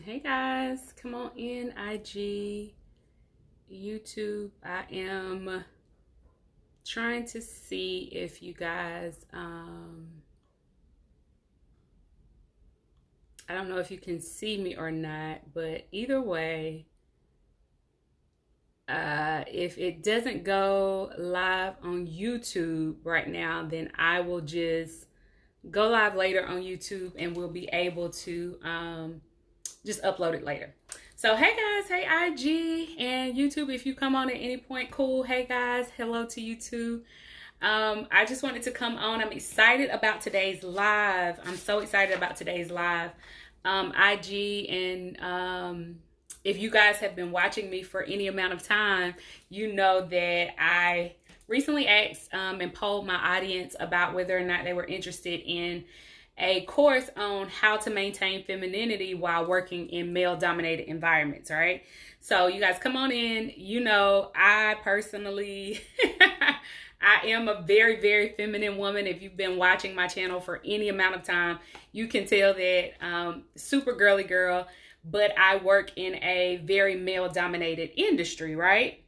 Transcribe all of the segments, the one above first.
Hey guys, come on in IG, YouTube. I am trying to see if you guys, I don't know if you can see me or not, but either way, if it doesn't go live on YouTube right now, then I will just go live later on YouTube and we'll be able to just upload it later. So hey guys, hey IG and YouTube, if you come on at any point, cool. Hey guys, hello to you too. I just wanted to come on. I'm excited about today's live. I'm so excited about today's live. IG and if you guys have been watching me for any amount of time, you know that I recently asked and polled my audience about whether or not they were interested in a course on how to maintain femininity while working in male-dominated environments, right? So you guys come on in. You know, I personally, I am a very, very feminine woman. If you've been watching my channel for any amount of time, you can tell that super girly girl, but I work in a very male-dominated industry, right?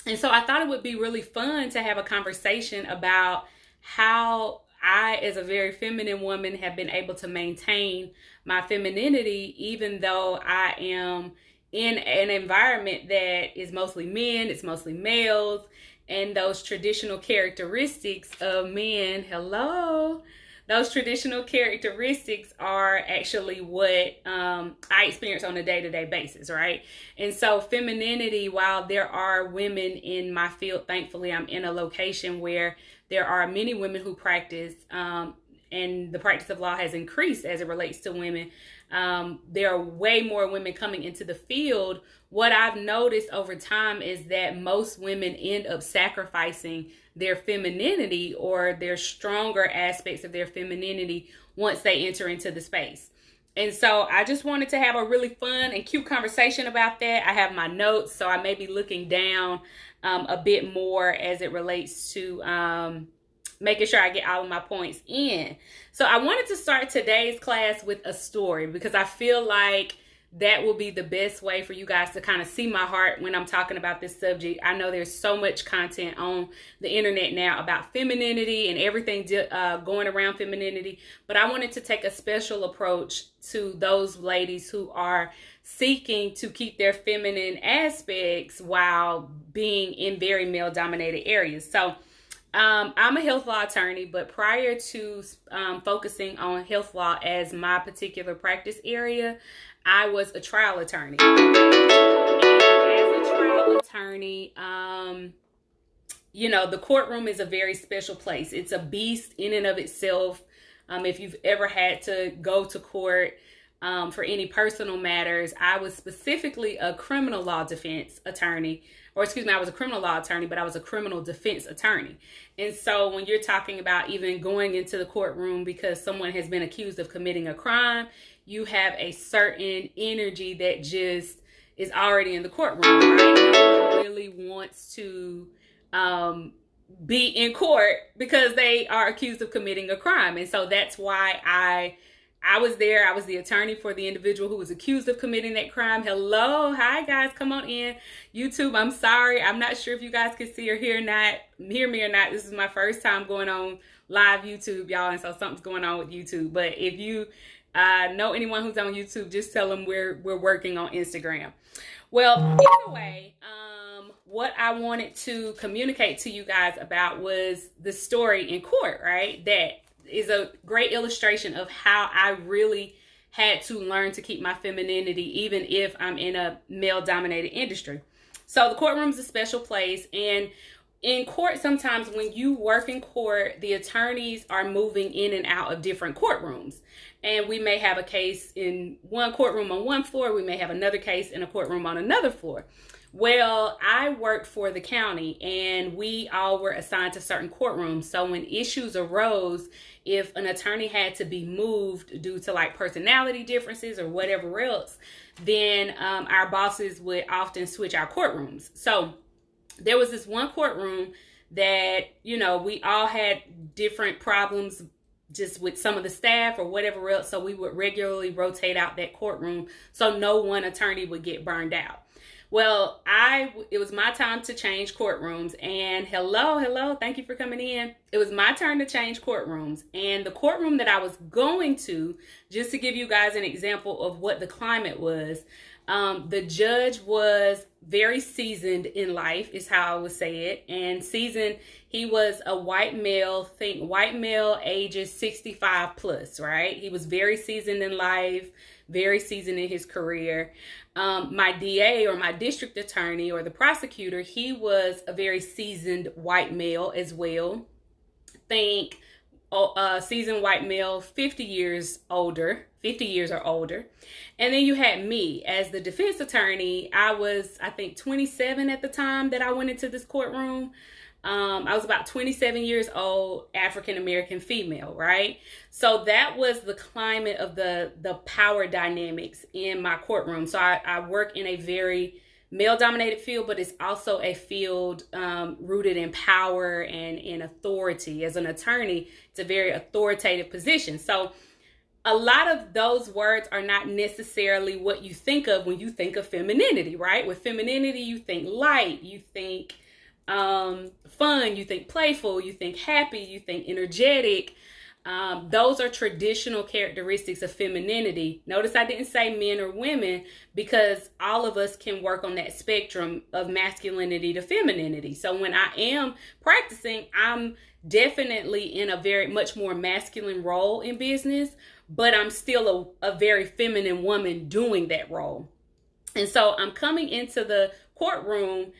And so I thought it would be really fun to have a conversation about how I, as a very feminine woman, have been able to maintain my femininity, even though I am in an environment that is mostly men, it's mostly males, and those traditional characteristics of men, hello, those traditional characteristics are actually what I experience on a day-to-day basis, right? And so femininity, while there are women in my field, thankfully I'm in a location where there are many women who practice, and the practice of law has increased as it relates to women. There are way more women coming into the field. What I've noticed over time is that most women end up sacrificing their femininity or their stronger aspects of their femininity once they enter into the space. And so I just wanted to have a really fun and cute conversation about that. I have my notes, so I may be looking down a bit more as it relates to making sure I get all of my points in. So I wanted to start today's class with a story because I feel like that will be the best way for you guys to kind of see my heart when I'm talking about this subject. I know there's so much content on the internet now about femininity and everything going around femininity, but I wanted to take a special approach to those ladies who are seeking to keep their feminine aspects while being in very male-dominated areas. So I'm a health law attorney, but prior to focusing on health law as my particular practice area, I was a trial attorney. And as a trial attorney, you know, the courtroom is a very special place. It's a beast in and of itself. If you've ever had to go to court for any personal matters, I was specifically a criminal law defense attorney. Or excuse me, I was a criminal law attorney, but I was a criminal defense attorney. And so when you're talking about even going into the courtroom because someone has been accused of committing a crime, you have a certain energy that just is already in the courtroom, right? No one really wants to be in court because they are accused of committing a crime. And so that's why I was there. I was the attorney for the individual who was accused of committing that crime. Hello. Hi, guys. Come on in. YouTube, I'm sorry. I'm not sure if you guys can see or hear me or not. This is my first time going on live YouTube, y'all. And so something's going on with YouTube. But if you know anyone who's on YouTube, just tell them we're working on Instagram. Well, either way, what I wanted to communicate to you guys about was the story in court, right? That is a great illustration of how I really had to learn to keep my femininity, even if I'm in a male-dominated industry. So the courtroom is a special place. And in court, sometimes when you work in court, the attorneys are moving in and out of different courtrooms. And we may have a case in one courtroom on one floor. We may have another case in a courtroom on another floor. Well, I worked for the county and we all were assigned to certain courtrooms. So when issues arose, if an attorney had to be moved due to like personality differences or whatever else, then our bosses would often switch our courtrooms. So there was this one courtroom that, you know, we all had different problems just with some of the staff or whatever else. So we would regularly rotate out that courtroom so no one attorney would get burned out. Well, it was my time to change courtrooms, and hello, thank you for coming in. It was my turn to change courtrooms, and the courtroom that I was going to, just to give you guys an example of what the climate was, the judge was very seasoned in life, is how I would say it. And seasoned, he was a white male, ages 65 plus, right? He was very seasoned in life, very seasoned in his career. My DA, or my district attorney, or the prosecutor, he was a very seasoned white male as well. Think seasoned white male, 50 years or older. And then you had me as the defense attorney. I was, I think, 27 at the time that I went into this courtroom. I was about 27 years old, African-American female, right? So that was the climate of the power dynamics in my courtroom. So I work in a very male-dominated field, but it's also a field rooted in power and in authority. As an attorney, it's a very authoritative position. So a lot of those words are not necessarily what you think of when you think of femininity, right? With femininity, you think light, you think fun, you think playful, you think happy, you think energetic. Those are traditional characteristics of femininity. Notice I didn't say men or women, because all of us can work on that spectrum of masculinity to femininity. So when I am practicing, I'm definitely in a very much more masculine role in business, but I'm still a very feminine woman doing that role. And so I'm coming into the courtroom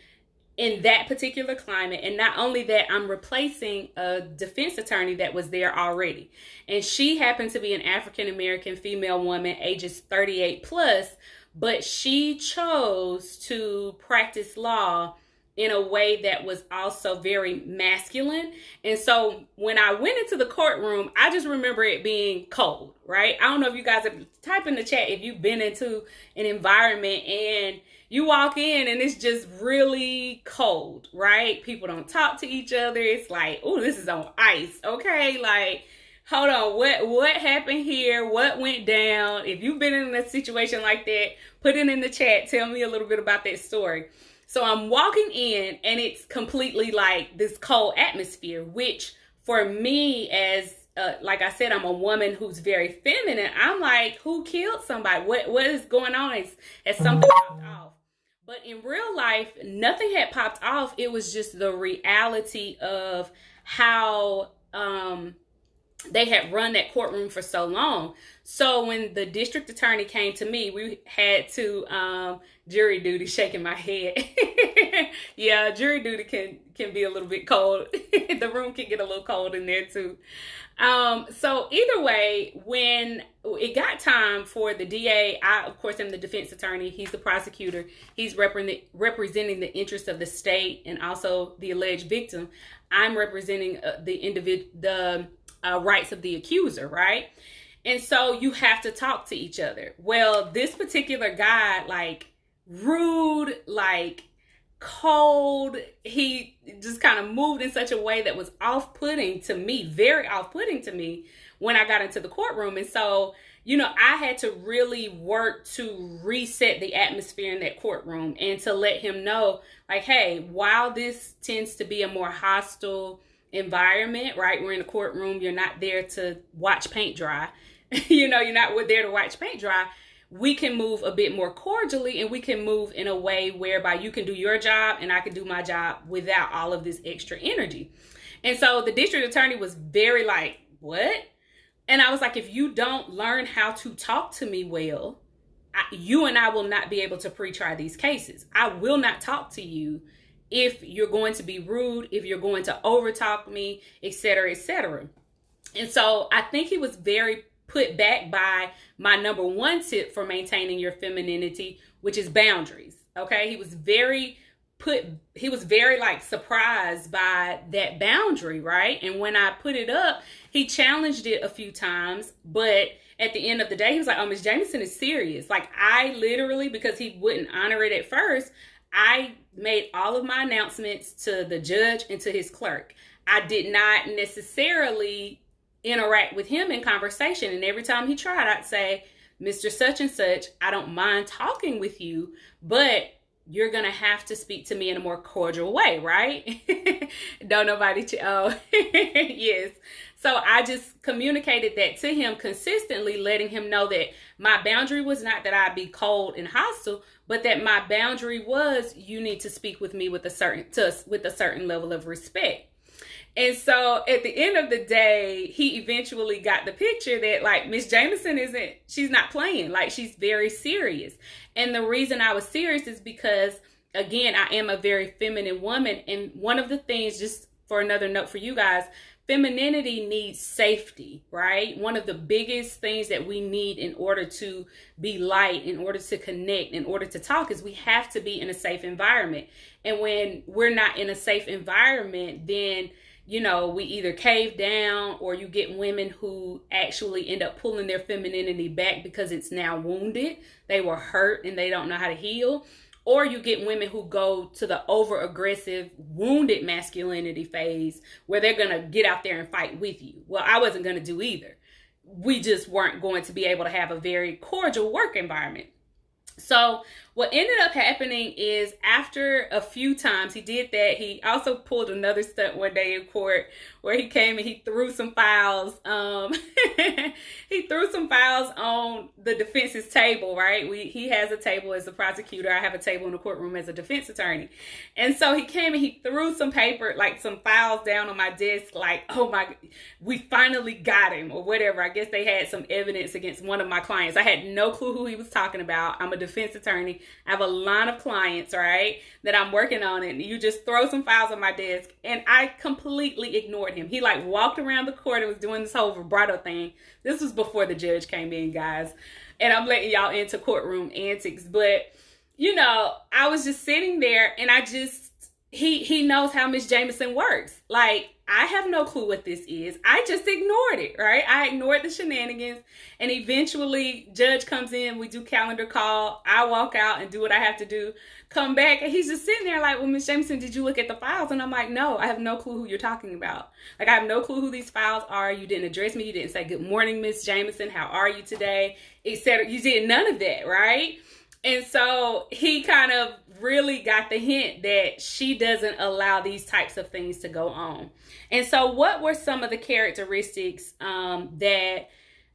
in that particular climate. And not only that, I'm replacing a defense attorney that was there already. And she happened to be an African-American female woman, ages 38 plus, but she chose to practice law in a way that was also very masculine. And so when I went into the courtroom, I just remember it being cold, right? I don't know if you guys have typed in the chat if you've been into an environment and you walk in and it's just really cold, right? People don't talk to each other. It's like, oh, this is on ice, okay? Like, hold on, what happened here? What went down? If you've been in a situation like that, put it in the chat. Tell me a little bit about that story. So I'm walking in and it's completely like this cold atmosphere, which for me, as like I said, I'm a woman who's very feminine. I'm like, who killed somebody? What is going on? Has something popped off? But in real life, nothing had popped off. It was just the reality of how they had run that courtroom for so long. So when the district attorney came to me, we had to jury duty, shaking my head. Yeah, jury duty can be a little bit cold. The room can get a little cold in there too. So either way, when it got time for the DA, I, of course, am the defense attorney. He's the prosecutor. He's representing the interests of the state and also the alleged victim. I'm representing the rights of the accuser, right? And so you have to talk to each other. Well, this particular guy, like rude, like cold, he just kind of moved in such a way that was off-putting to me, very off-putting to me when I got into the courtroom. And so, you know, I had to really work to reset the atmosphere in that courtroom and to let him know, like, hey, while this tends to be a more hostile environment, right? We're in a courtroom. You're not there to watch paint dry. You know, you're not there to watch paint dry. We can move a bit more cordially, and we can move in a way whereby you can do your job and I can do my job without all of this extra energy. And so the district attorney was very like, what? And I was like, if you don't learn how to talk to me well, you and I will not be able to pre-try these cases. I will not talk to you if you're going to be rude, if you're going to overtalk me, etc., etc. And so I think he was very put back by my number one tip for maintaining your femininity, which is boundaries. Okay. He was very like surprised by that boundary. Right. And when I put it up, he challenged it a few times, but at the end of the day, he was like, oh, Ms. Jamison is serious. Like I literally, because he wouldn't honor it at first, I made all of my announcements to the judge and to his clerk. I did not necessarily interact with him in conversation. And every time he tried, I'd say, Mr. Such and Such, I don't mind talking with you, but you're going to have to speak to me in a more cordial way, right? Don't nobody, oh, yes. So I just communicated that to him consistently, letting him know that my boundary was not that I'd be cold and hostile, but that my boundary was, you need to speak with me with a certain level of respect. And so at the end of the day, he eventually got the picture that, like, Miss Jameson she's not playing. Like, she's very serious. And the reason I was serious is because, again, I am a very feminine woman. And one of the things, just for another note for you guys, femininity needs safety, right? One of the biggest things that we need in order to be light, in order to connect, in order to talk, is we have to be in a safe environment. And when we're not in a safe environment, then we either cave down, or you get women who actually end up pulling their femininity back because it's now wounded. They were hurt and they don't know how to heal. Or you get women who go to the over-aggressive, wounded masculinity phase where they're going to get out there and fight with you. Well, I wasn't going to do either. We just weren't going to be able to have a very cordial work environment. So what ended up happening is, after a few times he did that, he also pulled another stunt one day in court where he came and he threw some files. He threw some files on the defense's table, right? He has a table as a prosecutor. I have a table in the courtroom as a defense attorney. And so he came and he threw some paper, like some files, down on my desk, like, oh my, we finally got him, or whatever. I guess they had some evidence against one of my clients. I had no clue who he was talking about. I'm a defense attorney. I have a line of clients, right, that I'm working on, and you just throw some files on my desk. And I completely ignored him. He like walked around the court and was doing this whole vibrato thing. This was before the judge came in, guys. And I'm letting y'all into courtroom antics. But, I was just sitting there, and he knows how Miss Jameson works. Like, I have no clue what this is. I just ignored it, right? I ignored the shenanigans. And eventually, judge comes in. We do calendar call. I walk out and do what I have to do. Come back, and he's just sitting there like, well, Miss Jameson, did you look at the files? And I'm like, no, I have no clue who you're talking about. Like, I have no clue who these files are. You didn't address me. You didn't say, good morning, Miss Jameson. How are you today? Etc. You did none of that, right? And so he kind of really got the hint that she doesn't allow these types of things to go on. And so what were some of the characteristics that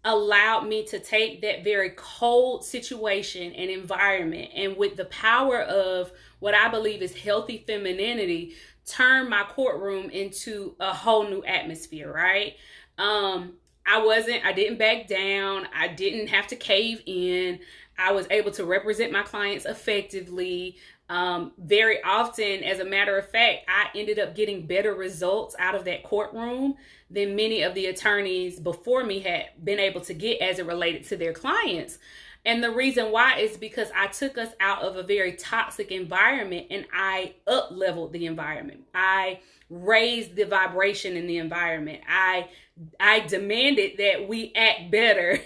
allowed me to take that very cold situation and environment, and with the power of what I believe is healthy femininity, turn my courtroom into a whole new atmosphere, right? I didn't back down. I didn't have to cave in. I was able to represent my clients effectively. Very often, as a matter of fact, I ended up getting better results out of that courtroom than many of the attorneys before me had been able to get as it related to their clients. And the reason why is because I took us out of a very toxic environment, and I up-leveled the environment. I raised the vibration in the environment. I demanded that we act better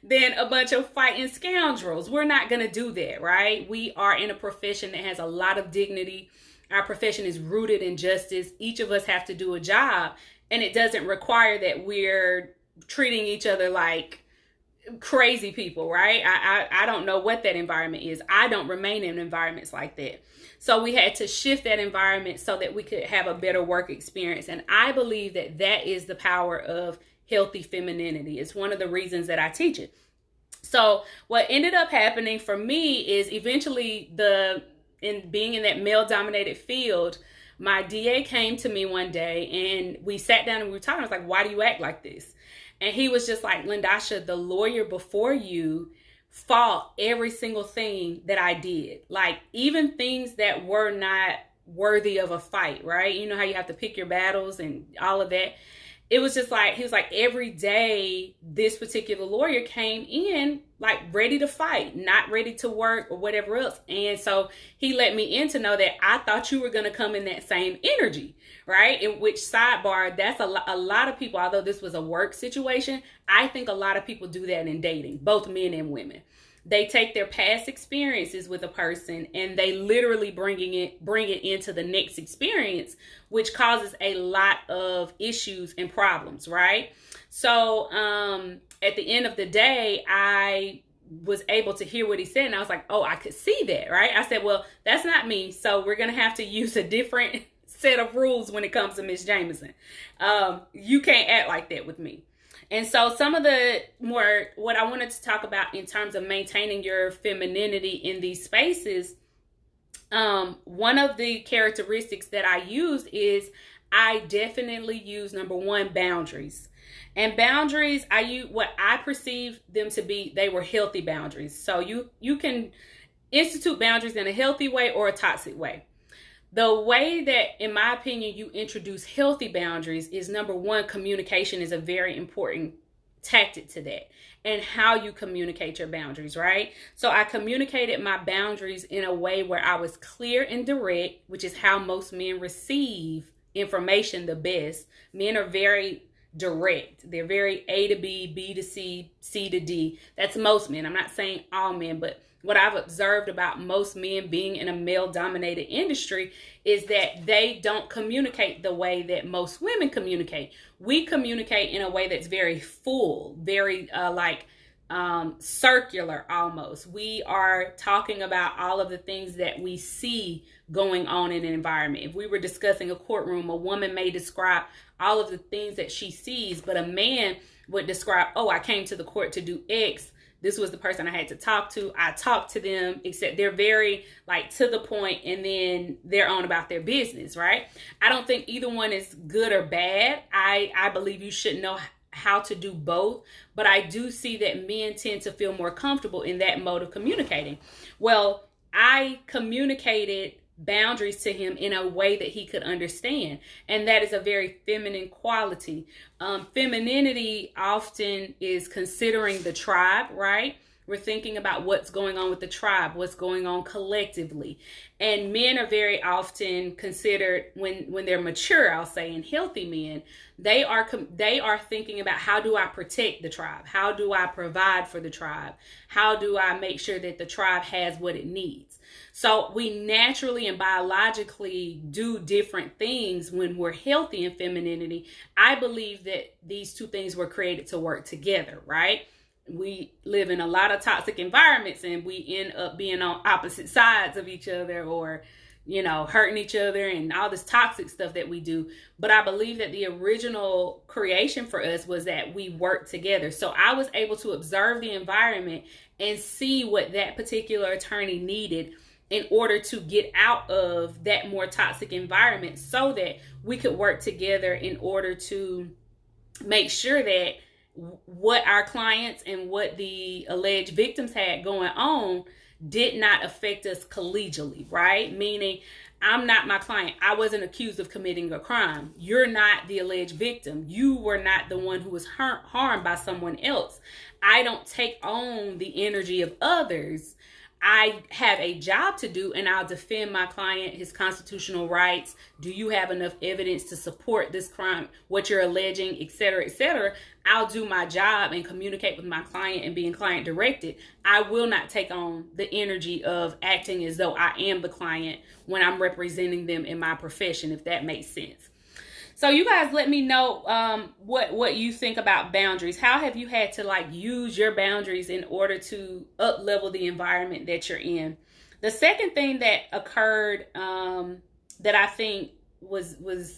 than a bunch of fighting scoundrels. We're not going to do that, right? We are in a profession that has a lot of dignity. Our profession is rooted in justice. Each of us have to do a job, and it doesn't require that we're treating each other like crazy people, right? I don't know what that environment is. I don't remain in environments like that. So we had to shift that environment so that we could have a better work experience. And I believe that that is the power of healthy femininity. It's one of the reasons that I teach it. So what ended up happening for me is, eventually, in being in that male-dominated field, my DA came to me one day, and we sat down and we were talking. I was like, why do you act like this? And he was just like, Lyndosha, the lawyer before you fought every single thing that I did. Like, even things that were not worthy of a fight, right? You know how you have to pick your battles and all of that. It was just like, he was like, every day this particular lawyer came in like ready to fight, not ready to work or whatever else. And so he let me in to know that I thought you were going to come in that same energy, right? In which, sidebar, that's a lot of people, although this was a work situation, I think a lot of people do that in dating, both men and women. they take their past experiences with a person and they literally bring it into the next experience, which causes a lot of issues and problems, right? So at the end of the day, I was able to hear what he said, and I was like, oh, I could see that, right? I said, well, that's not me, so we're gonna have to use a different set of rules when it comes to Miss Jameson. You can't act like that with me. And so some of the more, what I wanted to talk about in terms of maintaining your femininity in these spaces, one of the characteristics that I use is I definitely use, number one, boundaries. And boundaries, I use what I perceive them to be, they were healthy boundaries. So you can institute boundaries in a healthy way or a toxic way. The way that, in my opinion, you introduce healthy boundaries is, number one, communication is a very important tactic to that, and how you communicate your boundaries, right? So I communicated my boundaries in a way where I was clear and direct, which is how most men receive information the best. Men are very direct. They're very A to B, B to C, C to D. That's most men. I'm not saying all men, but what I've observed about most men being in a male-dominated industry is that they don't communicate the way that most women communicate. We communicate in a way that's very full, very circular almost. We are talking about all of the things that we see going on in an environment. If we were discussing a courtroom, a woman may describe all of the things that she sees, but a man would describe, oh, I came to the court to do X. This was the person I had to talk to. I talked to them, except they're very to the point, and then they're on about their business, right? I don't think either one is good or bad. I believe you should know how to do both, but I do see that men tend to feel more comfortable in that mode of communicating. Well, I communicated boundaries to him in a way that he could understand, and that is a very feminine quality. Femininity often is considering the tribe, right? We're thinking about what's going on with the tribe, what's going on collectively. And men are very often considered, when they're mature, I'll say, and healthy men, they are thinking about, how do I protect the tribe? How do I provide for the tribe? How do I make sure that the tribe has what it needs? So we naturally and biologically do different things when we're healthy in femininity. I believe that these two things were created to work together, right? We live in a lot of toxic environments, and we end up being on opposite sides of each other, or hurting each other and all this toxic stuff that we do. But I believe that the original creation for us was that we work together. So I was able to observe the environment and see what that particular attorney needed in order to get out of that more toxic environment, so that we could work together in order to make sure that what our clients and what the alleged victims had going on did not affect us collegially, right? Meaning, I'm not my client. I wasn't accused of committing a crime. You're not the alleged victim. You were not the one who was harmed by someone else. I don't take on the energy of others. I have a job to do, and I'll defend my client, his constitutional rights. Do you have enough evidence to support this crime, what you're alleging, et cetera, et cetera? I'll do my job and communicate with my client and being client directed. I will not take on the energy of acting as though I am the client when I'm representing them in my profession, if that makes sense. So you guys let me know what you think about boundaries. How have you had to use your boundaries in order to up-level the environment that you're in? The second thing that occurred that I think was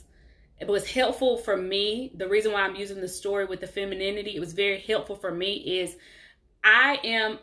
helpful for me, the reason why I'm using the story with the femininity, it was very helpful for me, is I am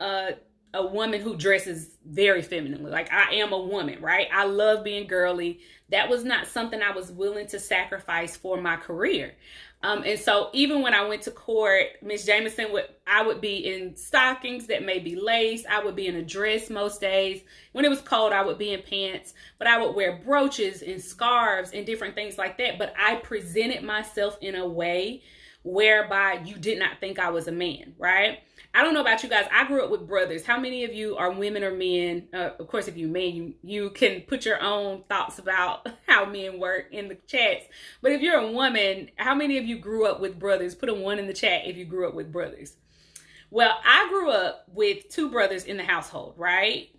a woman who dresses very femininely. I am a woman, right? I love being girly. That was not something I was willing to sacrifice for my career. And so even when I went to court, Miss Jameson I would be in stockings that may be laced. I would be in a dress most days. When it was cold, I would be in pants, but I would wear brooches and scarves and different things like that. But I presented myself in a way whereby you did not think I was a man, right? I don't know about you guys. I grew up with brothers. How many of you are women or men? Of course, if you're men, you can put your own thoughts about how men work in the chats. But if you're a woman, how many of you grew up with brothers? Put a 1 in the chat if you grew up with brothers. Well, I grew up with two brothers in the household, right?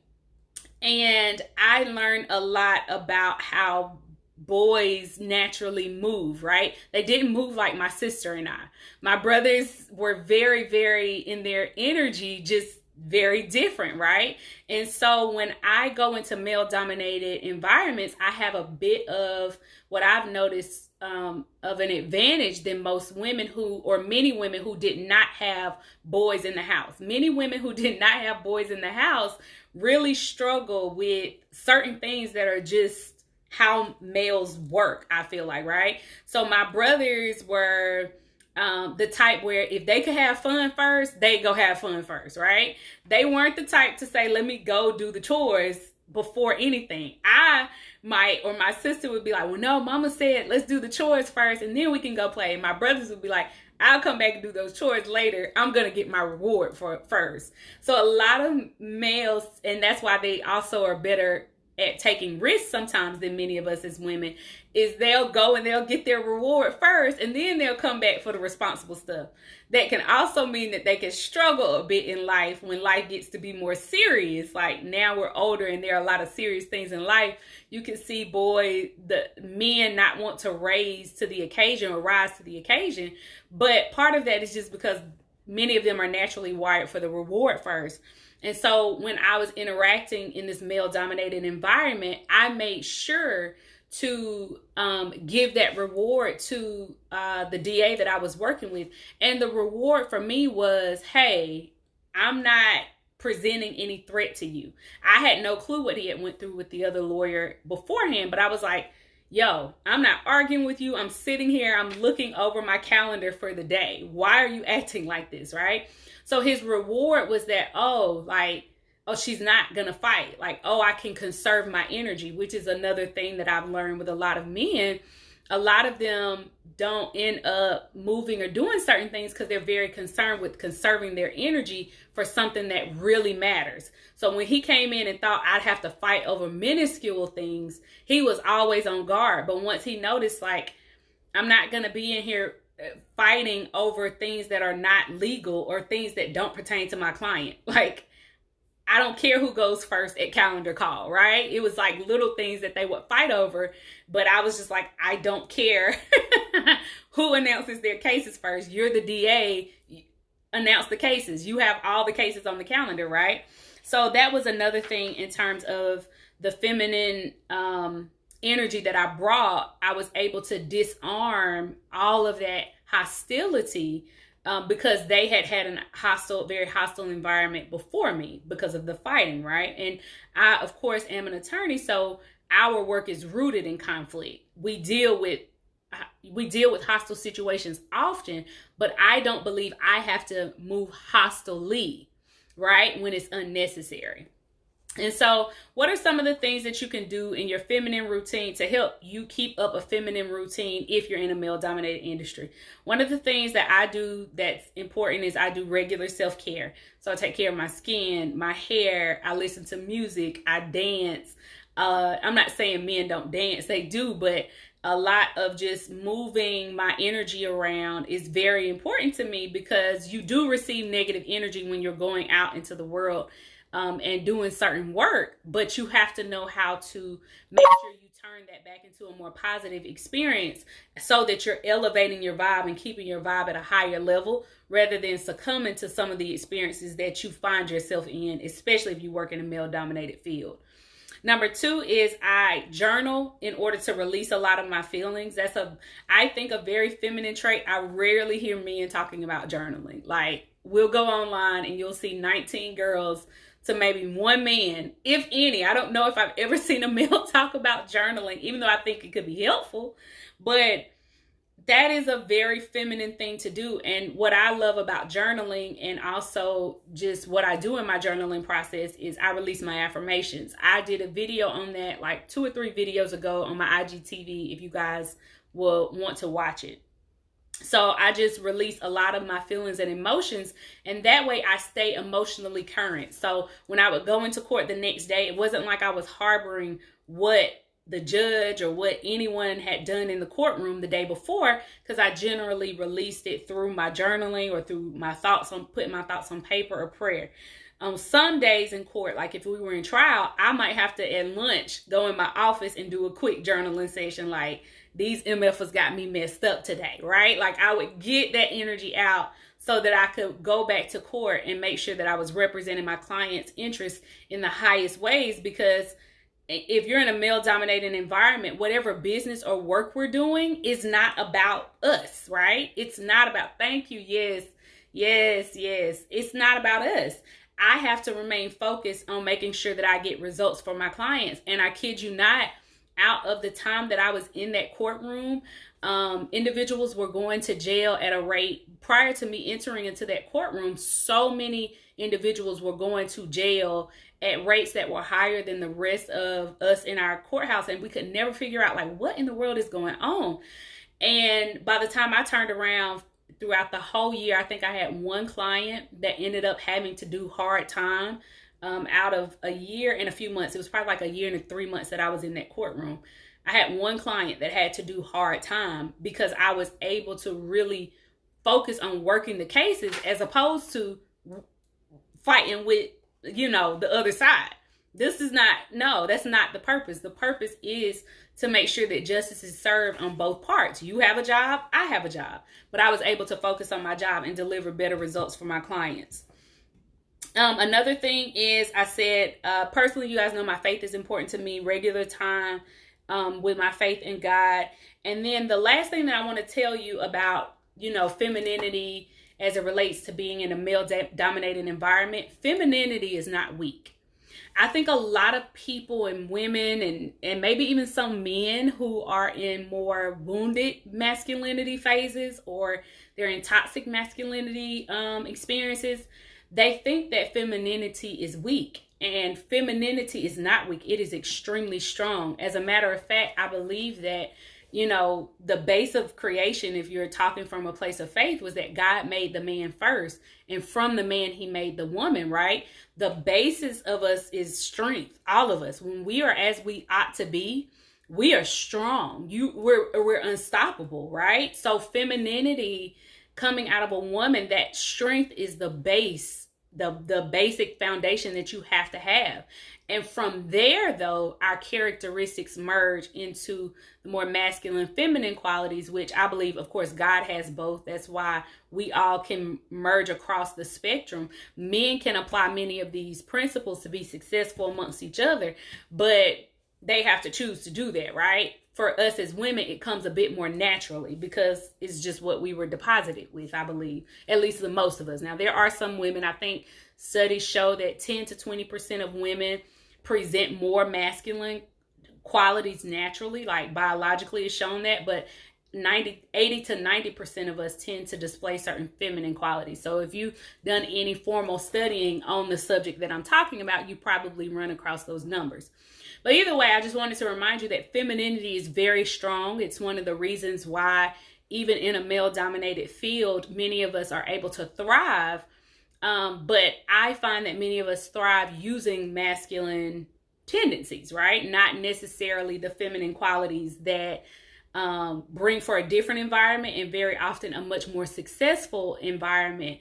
And I learned a lot about how boys naturally move, right? They didn't move like my sister and I. My brothers were very, very in their energy, just very different, right? And so when I go into male dominated environments, I have a bit of what I've noticed of an advantage than most women or many women who did not have boys in the house. Many women who did not have boys in the house really struggle with certain things that are just how males work, I feel like, right? So my brothers were the type where if they could have fun first, they go have fun first, right? They weren't the type to say, let me go do the chores before anything. My sister would be like, well, no, mama said, let's do the chores first and then we can go play. And my brothers would be like, I'll come back and do those chores later. I'm going to get my reward for it first. So a lot of males, and that's why they also are better at taking risks sometimes than many of us as women, is they'll go and they'll get their reward first and then they'll come back for the responsible stuff. That can also mean that they can struggle a bit in life when life gets to be more serious. Like now we're older and there are a lot of serious things in life. You can see the men not want to rise to the occasion. But part of that is just because many of them are naturally wired for the reward first. And so when I was interacting in this male dominated environment, I made sure to give that reward to the DA that I was working with. And the reward for me was, hey, I'm not presenting any threat to you. I had no clue what he had went through with the other lawyer beforehand, but I was like, yo, I'm not arguing with you. I'm sitting here. I'm looking over my calendar for the day. Why are you acting like this, right? So his reward was that, oh, she's not going to fight. Like, oh, I can conserve my energy, which is another thing that I've learned with a lot of men. A lot of them don't end up moving or doing certain things because they're very concerned with conserving their energy for something that really matters. So when he came in and thought I'd have to fight over minuscule things, he was always on guard. But once he noticed, like, I'm not going to be in here fighting over things that are not legal or things that don't pertain to my client. Like, I don't care who goes first at calendar call, right? It was like little things that they would fight over, but I was just like, I don't care who announces their cases first. You're the DA, announce the cases. You have all the cases on the calendar, right? So that was another thing in terms of the feminine energy that I brought. I was able to disarm all of that hostility because they had a very hostile environment before me because of the fighting, right? And I, of course, am an attorney, so our work is rooted in conflict. We deal with hostile situations often, but I don't believe I have to move hostilely, right, when it's unnecessary. And so what are some of the things that you can do in your feminine routine to help you keep up a feminine routine if you're in a male-dominated industry? One of the things that I do that's important is I do regular self-care. So I take care of my skin, my hair, I listen to music, I dance. I'm not saying men don't dance, they do, but a lot of just moving my energy around is very important to me because you do receive negative energy when you're going out into the world and doing certain work, but you have to know how to make sure you turn that back into a more positive experience so that you're elevating your vibe and keeping your vibe at a higher level rather than succumbing to some of the experiences that you find yourself in, especially if you work in a male-dominated field. Number 2 is I journal in order to release a lot of my feelings. That's I think, a very feminine trait. I rarely hear men talking about journaling. Like, we'll go online and you'll see 19 girls to maybe one man, if any. I don't know if I've ever seen a male talk about journaling, even though I think it could be helpful. But that is a very feminine thing to do. And what I love about journaling, and also just what I do in my journaling process, is I release my affirmations. I did a video on that like 2 or 3 videos ago on my IGTV, if you guys will want to watch it. So I just release a lot of my feelings and emotions, and that way I stay emotionally current. So when I would go into court the next day, it wasn't like I was harboring what the judge or what anyone had done in the courtroom the day before, because I generally released it through my journaling or through my thoughts on putting my thoughts on paper or prayer. Some days in court, like if we were in trial, I might have to at lunch go in my office and do a quick journaling session, like these MFers got me messed up today, right? Like I would get that energy out so that I could go back to court and make sure that I was representing my client's interests in the highest ways. Because if you're in a male-dominated environment, whatever business or work we're doing is not about us, right? It's not about, thank you, yes. It's not about us. I have to remain focused on making sure that I get results for my clients. And I kid you not, out of the time that I was in that courtroom, individuals were going to jail at a rate prior to me entering into that courtroom. So many individuals were going to jail at rates that were higher than the rest of us in our courthouse. And we could never figure out like what in the world is going on. And by the time I turned around, throughout the whole year, I think I had one client that ended up having to do hard time out of a year and a few months. It was probably like a year and 3 months that I was in that courtroom. I had one client that had to do hard time because I was able to really focus on working the cases as opposed to fighting with, the other side. That's not the purpose. The purpose is to make sure that justice is served on both parts. You have a job, I have a job. But I was able to focus on my job and deliver better results for my clients. Another thing is, I said, personally, you guys know my faith is important to me. Regular time with my faith in God. And then the last thing that I want to tell you about, femininity as it relates to being in a male-dominated environment. Femininity is not weak. I think a lot of people and women and maybe even some men who are in more wounded masculinity phases, or they're in toxic masculinity experiences, they think that femininity is weak. And femininity is not weak. It is extremely strong. As a matter of fact, I believe that, the base of creation, if you're talking from a place of faith, was that God made the man first. And from the man, he made the woman, right? The basis of us is strength. All of us, when we are as we ought to be, we are strong. We're unstoppable, right? So femininity coming out of a woman, that strength is the base, the basic foundation that you have to have. And from there, though, our characteristics merge into the more masculine, feminine qualities, which I believe, of course, God has both. That's why we all can merge across the spectrum. Men can apply many of these principles to be successful amongst each other, but they have to choose to do that, right? For us as women, it comes a bit more naturally because it's just what we were deposited with, I believe, at least the most of us. Now, there are some women, I think studies show that 10 to 20% of women present more masculine qualities naturally, like biologically is shown that, but 80 to 90% of us tend to display certain feminine qualities. So if you've done any formal studying on the subject that I'm talking about, you probably run across those numbers. But either way, I just wanted to remind you that femininity is very strong. It's one of the reasons why even in a male-dominated field, many of us are able to thrive. But I find that many of us thrive using masculine tendencies, right? Not necessarily the feminine qualities that bring for a different environment, and very often a much more successful environment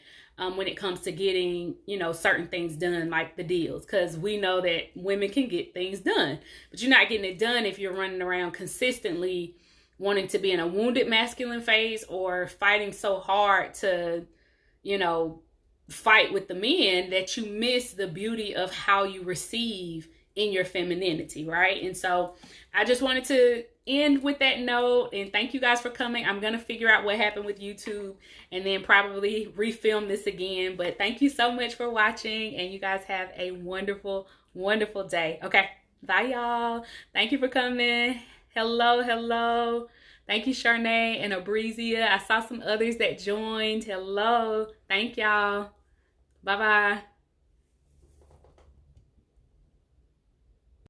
when it comes to getting, certain things done, like the deals. Because we know that women can get things done, but you're not getting it done if you're running around consistently wanting to be in a wounded masculine phase, or fighting so hard to, fight with the men that you miss the beauty of how you receive in your femininity, right? And so I just wanted to end with that note, and thank you guys for coming. I'm going to figure out what happened with YouTube and then probably refilm this again. But thank you so much for watching, and you guys have a wonderful, wonderful day. Okay, bye y'all. Thank you for coming. Hello. Thank you, Charnay and Abrizia. I saw some others that joined. Hello. Thank y'all. Bye-bye.